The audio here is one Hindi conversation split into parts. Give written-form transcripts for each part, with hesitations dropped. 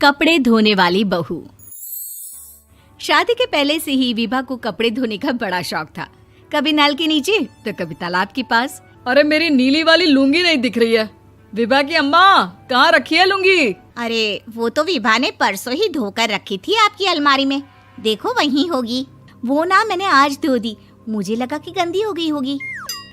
कपड़े धोने वाली बहू। शादी के पहले से ही विभा को कपड़े धोने का बड़ा शौक था। कभी नल के नीचे तो कभी तालाब के पास। अरे मेरी नीली वाली लुंगी नहीं दिख रही है। विभा की अम्मा, कहाँ रखी है लुंगी? अरे वो तो विभा ने परसों ही धोकर रखी थी आपकी अलमारी में, देखो वहीं होगी। वो ना मैंने आज धो दी, मुझे लगा कि गंदी हो गई होगी।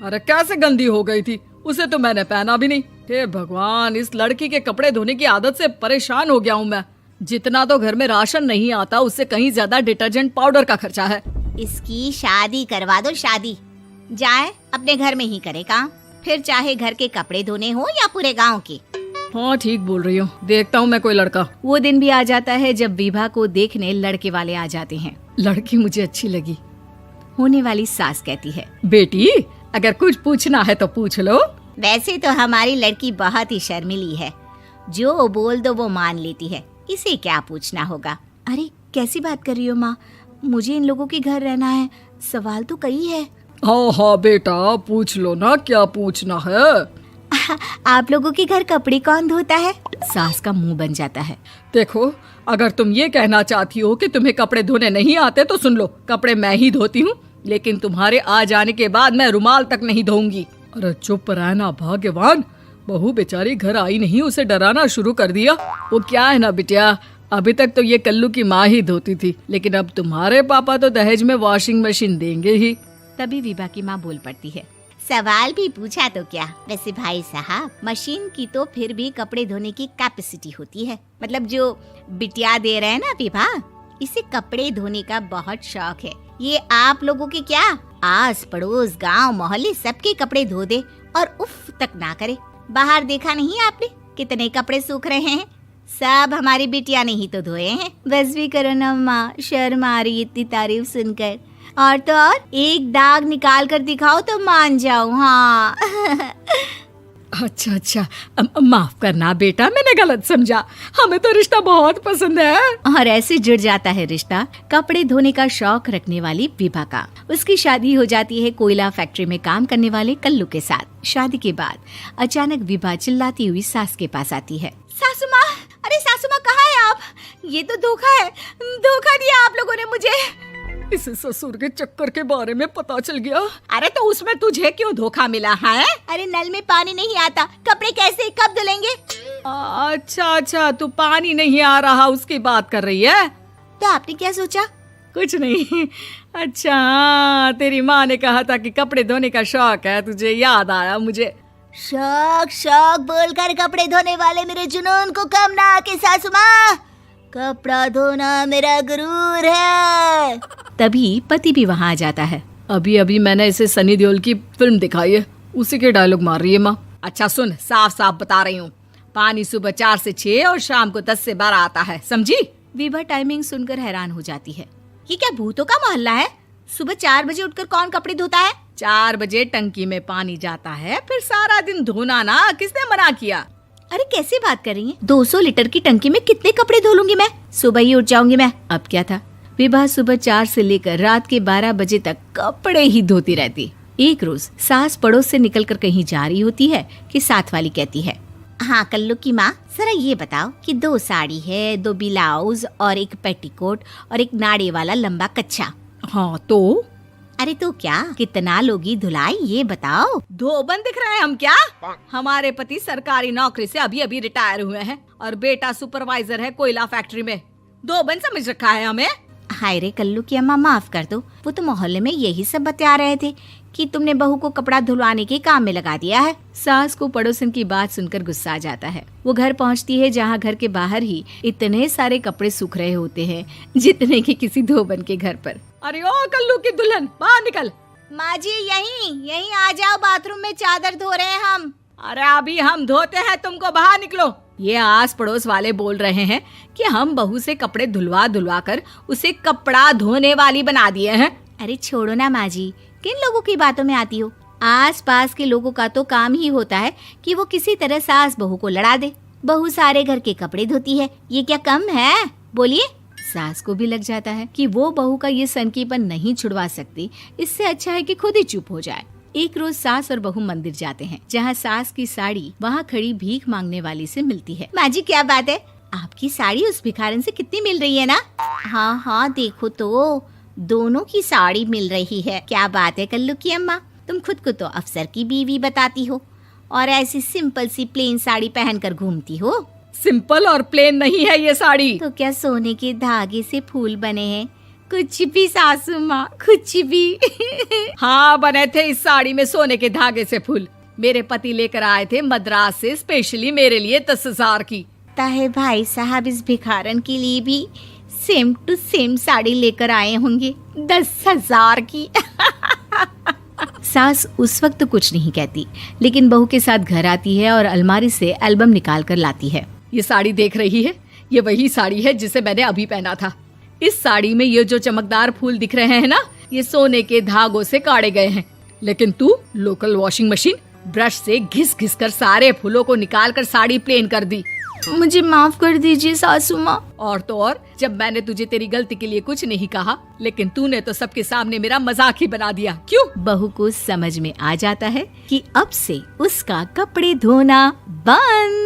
अरे कैसे गंदी हो गई थी? उसे तो मैंने पहना भी नहीं। हे भगवान, इस लड़की के कपड़े धोने की आदत से परेशान हो गया हूँ मैं। जितना तो घर में राशन नहीं आता, उससे कहीं ज्यादा डिटर्जेंट पाउडर का खर्चा है। इसकी शादी करवा दो, शादी जाए अपने घर में ही करे काम, फिर चाहे घर के कपड़े धोने हो या पूरे गांव के। हाँ ठीक बोल रही हूँ, देखता हूँ मैं कोई लड़का। वो दिन भी आ जाता है जब विभा को देखने लड़के वाले आ जाते हैं। लड़की मुझे अच्छी लगी। होने वाली सास कहती है, बेटी अगर कुछ पूछना है तो पूछ लो। वैसे तो हमारी लड़की बहुत ही शर्मीली है, जो बोल दो वो मान लेती है, इसे क्या पूछना होगा। अरे कैसी बात कर रही हो माँ, मुझे इन लोगों के घर रहना है, सवाल तो कई है। हाँ हाँ बेटा, पूछ लो ना, क्या पूछना है। आप लोगों के घर कपड़े कौन धोता है? सास का मुंह बन जाता है। देखो, अगर तुम ये कहना चाहती हो कि तुम्हें कपड़े धोने नहीं आते तो सुन लो, कपड़े मैं ही धोती हूँ, लेकिन तुम्हारे आ जाने के बाद मैं रुमाल तक नहीं धोऊंगी। अरे चुप रहना भाग्यवान, बहू बेचारी घर आई नहीं, उसे डराना शुरू कर दिया। वो क्या है ना बिटिया, अभी तक तो ये कल्लू की माँ ही धोती थी, लेकिन अब तुम्हारे पापा तो दहेज में वॉशिंग मशीन देंगे ही। तभी विभा की माँ बोल पड़ती है, सवाल भी पूछा तो क्या। वैसे भाई साहब, मशीन की तो फिर भी कपड़े धोने की कैपेसिटी होती है। मतलब जो बिटिया दे रहे हैं ना विभा, इसे कपड़े धोने का बहुत शौक है। ये आप लोगों के क्या, आस पड़ोस गांव मोहल्ले सबके कपड़े धो दे और उफ तक ना करे। बाहर देखा नहीं आपने कितने कपड़े सूख रहे हैं? सब हमारी बिटिया ने ही तो धोए हैं। बस भी करो ना माँ, शर्म आ रही इतनी तारीफ सुनकर। और तो और एक दाग निकाल कर दिखाओ तो मान जाओ। हाँ अच्छा, माफ करना बेटा, मैंने गलत समझा। हमें तो रिश्ता बहुत पसंद है। और ऐसे जुड़ जाता है रिश्ता कपड़े धोने का शौक रखने वाली विभा का। उसकी शादी हो जाती है कोयला फैक्ट्री में काम करने वाले कल्लू के साथ। शादी के बाद अचानक विभा चिल्लाती हुई सास के पास आती है। सासू माँ, अरे सासू माँ कहाँ है आप? ये तो धोखा है, धोखा दिया आप लोगों ने मुझे। इसे ससुर के चक्कर के बारे में पता चल गया। अरे तो उसमें तुझे क्यों धोखा मिला है? अरे नल में पानी नहीं आता, कपड़े कैसे कब धुलेंगे? अच्छा, तू पानी नहीं आ रहा उसकी बात कर रही है। तो आपने क्या सोचा? कुछ नहीं। अच्छा, तेरी माँ ने कहा था कि कपड़े धोने का शौक है तुझे, याद आया मुझे। शौक बोलकर कपड़े धोने वाले मेरे जुनून को कम ना आके सासू माँ, कपड़ा धोना मेरा गुरूर है। तभी पति भी वहाँ आ जाता है। अभी मैंने इसे सनी देओल की फिल्म दिखाई है, उसी के डायलॉग मार रही है माँ। अच्छा सुन, साफ साफ बता रही हूँ, पानी सुबह 4 से 6 और शाम को 10 से 12 आता है, समझी? विभा टाइमिंग सुनकर हैरान हो जाती है। ये क्या भूतों का मोहल्ला है? सुबह 4 बजे उठकर कौन कपड़े धोता है? 4 बजे टंकी में पानी जाता है, फिर सारा दिन धोना ना, किसने मना किया? अरे कैसी बात कर रही हैं? 200 लीटर की टंकी में कितने कपड़े धो लूंगी मैं? सुबह ही उठ जाऊंगी मैं। अब क्या था, विभा सुबह 4 से लेकर रात के 12 बजे तक कपड़े ही धोती रहती। एक रोज सास पड़ोस से निकलकर कहीं जा रही होती है कि साथ वाली कहती है, हाँ कल्लू की माँ, जरा ये बताओ कि 2 साड़ी है, 2 ब्लाउज और एक पेटीकोट और एक नाड़े वाला लंबा कच्छा। हाँ तो? अरे तो क्या, कितना लोगी धुलाई ये बताओ। धोबन दिख रहे हैं हम क्या? हमारे पति सरकारी नौकरी से अभी रिटायर हुए हैं और बेटा सुपरवाइजर है कोयला फैक्ट्री में। धोबन समझ रखा है हमें? हाय रे कल्लू की अम्मा, माफ कर दो, वो तो मोहल्ले में यही सब बता रहे थे कि तुमने बहू को कपड़ा धुलवाने के काम में लगा दिया है। सास को पड़ोसन की बात सुनकर गुस्सा आ जाता है। वो घर पहुंचती है जहां घर के बाहर ही इतने सारे कपड़े सूख रहे होते हैं जितने कि किसी धोबन के घर पर। अरे ओ कल्लू की दुल्हन, बाहर निकल। माँ जी यहीं आ जाओ, बाथरूम में चादर धो रहे हैं हम। अरे अभी हम धोते हैं, तुमको बाहर निकलो। ये आस पड़ोस वाले बोल रहे हैं कि हम बहू से कपड़े धुलवा कर उसे कपड़ा धोने वाली बना दिए हैं। अरे छोड़ो ना माँ जी, किन लोगों की बातों में आती हो? आस पास के लोगों का तो काम ही होता है कि वो किसी तरह सास बहू को लड़ा दे। बहू सारे घर के कपड़े धोती है, ये क्या कम है? बोलिए। सास को भी लग जाता है कि वो बहू का ये सनकीपन नहीं छुड़वा सकती, इससे अच्छा है कि खुद ही चुप हो जाए। एक रोज सास और बहू मंदिर जाते हैं, जहाँ सास की साड़ी वहाँ खड़ी भीख मांगने वाली से मिलती है। माँ जी क्या बात है, आपकी साड़ी उस भिखारन से कितनी मिल रही है ना? हाँ हाँ देखो तो, दोनों की साड़ी मिल रही है। क्या बात है कल्लू की अम्मा, तुम खुद को तो अफसर की बीवी बताती हो और ऐसी सिंपल सी प्लेन साड़ी पहनकर घूमती हो। सिंपल और प्लेन नहीं है ये साड़ी। तो क्या सोने के धागे से फूल बने हैं? कुछ भी सासू माँ, कुछ भी। हाँ बने थे इस साड़ी में सोने के धागे से फूल। मेरे पति लेकर आए थे मद्रास से स्पेशली मेरे लिए 10,000 की। ताहे भाई साहब इस भिखारन के लिए भी सेम टू सेम साड़ी लेकर आए होंगे 10,000 की। सास उस वक्त तो कुछ नहीं कहती, लेकिन बहू के साथ घर आती है और अलमारी से एल्बम निकाल कर लाती है। ये साड़ी देख रही है, ये वही साड़ी है जिसे मैंने अभी पहना था। इस साड़ी में ये जो चमकदार फूल दिख रहे हैं ना, ये सोने के धागों से काढ़े गए हैं। लेकिन तू लोकल वॉशिंग मशीन ब्रश से घिस घिस कर सारे फूलों को निकाल कर साड़ी प्लेन कर दी। मुझे माफ कर दीजिए सासू माँ। और तो और, जब मैंने तुझे तेरी गलती के लिए कुछ नहीं कहा, लेकिन तूने तो सबके सामने मेरा मजाक ही बना दिया। क्यों? बहू को समझ में आ जाता है कि अब से उसका कपड़े धोना बंद।